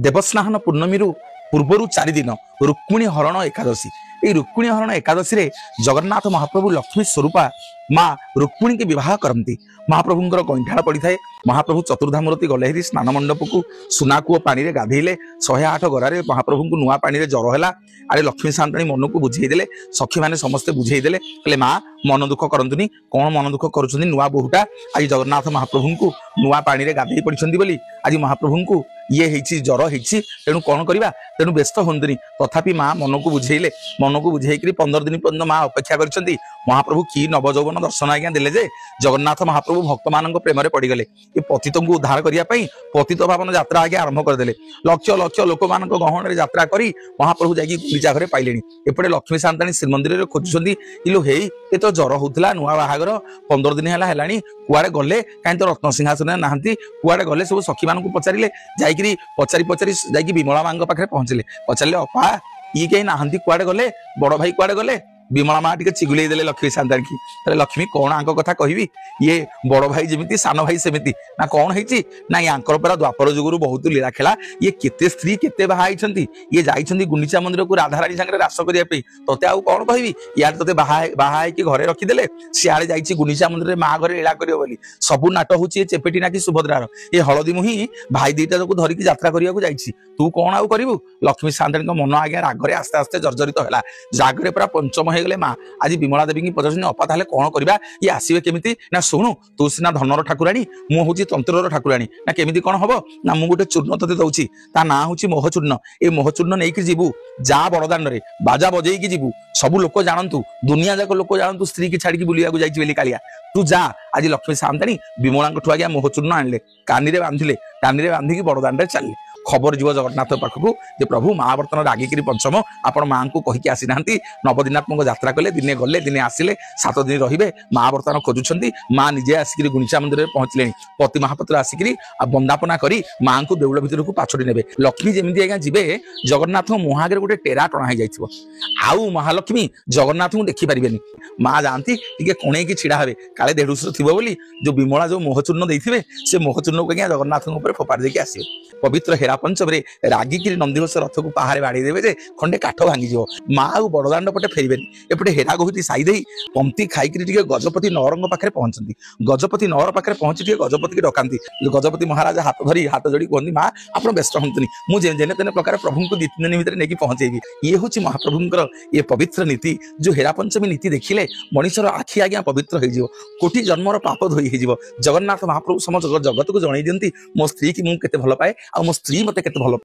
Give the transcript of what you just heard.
देवस्नान पूर्णमी पूर्वर 4 दिन रुक्मिणी हरण एकादशी। ये रुक्मिणी हरण एकादशी रे जगन्नाथ महाप्रभु लक्ष्मी स्वरूपा माँ रुक्मिणी के विवाह करती। महाप्रभुंर गईठाड़ पड़ी थाए। महाप्रभु चतुर्धामूर्ति गले स्नान मंडप को सुना कूओ पानी गाधेले। 108 गरारे महाप्रभु को नुआ पानी जर है। आड़े लक्ष्मी सान्ताणी मन को बुझेदेले। सखी मैंने समस्ते बुझेदेले कहले माँ मन दुख करतुनी कौन मन दुख कर नुआ बोहूटा आज जगन्नाथ महाप्रभु को नुआ पानी गाधे पड़ी बोली आज महाप्रभु को ये जर होती तेणु कौन करवा तेणु व्यस्त हूँ तथापि माँ मन को बुझेले। मन को बुझे 15 दिन पर्यटन माँ अपेक्षा कर महाप्रभु की नवजौवन दर्शन आज्ञा देले जे जगन्नाथ महाप्रभु भक्त मान प्रेम पड़गले। ये पतित को उद्धार करने पतित भावन यात्रा आगे आरंभ करदे। लक्ष लक्ष लोक मान गहन यात्रा कर महाप्रभु जाकि गुंडीचा घरे पाइले। एपटे लक्ष्मी सान्ताणी श्रीमंदिर खोजुंट इलो हे ये तो जर होता नुआ बाहागर 15 दिन है कुआड़े गले कहीं तो रत्न सिंहासन नहांती कुआड़े गले सब सखी मान पचारे जाकि पचारि पचारि जाकि विमला माँ पाखे पहुंचले। पचारे अपा ये कहीं नहांती कुआड़े गले बड़ भाई कुआड़े गले विमला माँ टे चिगुले देले लक्ष्मी सान्ताणी की। लक्ष्मी कौन आंक कथा कहबी ये बड़ भाई जमी सान भाई सेमती ना कौन है ना यांकर परा द्वापर जुगुरु बहुत लीला खेला। ये केते स्त्री केते बाहा ये जाइछंती गुंडीचा मंदिर को राधाराणी सागर रास करने तोते आउ कौन कहबी यार तोते बाहा कि घरे रखीदेले सियाड़े जाइए गुंडीचा मंदिर माँ घरे लीला कर सबू नाट हूँ चेपेटी नाकी सुभद्रार ये हलदी मुही भाई दीटा को धरिकी यात्रा करने तू कौन आउ करू। लक्ष्मी सान्ताणी मन आज्ञा रागरे आस्ते आस्ते जर्जरित है। रागरे पूरा पंचम गले माँ आज विमला देवी की पचार अपा ताले कौन करवा ये आसवे केमिति ना शुणु तू सीना धनर ठाकुराणी मु हूँ तंत्रर ठाकुराणी ना केमिति कौन हम ना मु गोटे चूर्ण तते दउछि ता ना हूँ मोहचूर्ण। ये मोहचूर्ण नहीं कि जीवु जा बड़दान रे बाजा बजेई जीवु सबु लोक जानतु दुनिया जाक लोक जानतु स्त्री की छाड़ी बुलिया जाइए कालिया तू जा। आज लक्ष्मी सान्ताणी विमला आज्ञा मोहचूर्ण आणले कानी रे बांधिले कानी रे बांधिकी बड़दान रे चलले। खबर जीव जगन्नाथ पाखक जे प्रभु महावर्तन रागिकी पंचम आपण माँ को कहीकि आसी ना नवदिनात्मक यात्रा कले दिने गले दिने आसिले 7 दिन रहिबे महावर्तन खोजुंट। माँ निजे आसिक गुंडीचा मंदिर पहुंचले पति महापात्र आसिक वंदापना करी माँ को देउल भितर को पाछड़ी नेबे। लक्ष्मी जमी आज्ञा जीवे जगन्नाथ मुह आगे गोटे टेरा टणा हो जाइथिबो आउ महालक्ष्मी जगन्नाथ को देखी पारिबेनी। माँ जाती टिके कोणे की छिड़ा हेबे काले देढुसर थिबो बोली जो विमला जो मोहचूर्ण देइथिबे से मोहचूर्ण को आज्ञा जगन्नाथ ऊपर फोपाड़ देके आसिबे। पवित्र हेरा पंचम रागिकी नंदीघोष रथ को पहाड़े बाड़ी देवे जे खंडे काठ भांगी माँ आ बड़दाण्ड पटे फेरबेनी। एपटे हेरा गोहती साई दे पंक्ति खाइकी गजपति नौर पाखे पहुंचती। गजपति नौर पाखे पहुंची गजपति की डकाती। गजपति महाराज हाथ धरी हाथ जोड़ी कहते माँ आप व्यस्त हूँ मुझे जेने तेने प्रकार प्रभु को 2 दिन भितर नहीं पहुंचेबी। ये हूँ महाप्रभुंर ये पवित्र नीति जो हेरा पंचमी नीति देखिले मनीषर आखि आज्ञा पवित्र हो कोटि जन्मर पाप धोई हो। जगन्नाथ महाप्रभु समस्त जगत को जन दिखती मो स्त्री की मुझे भल पाए आ मो स्त्री मते केते भल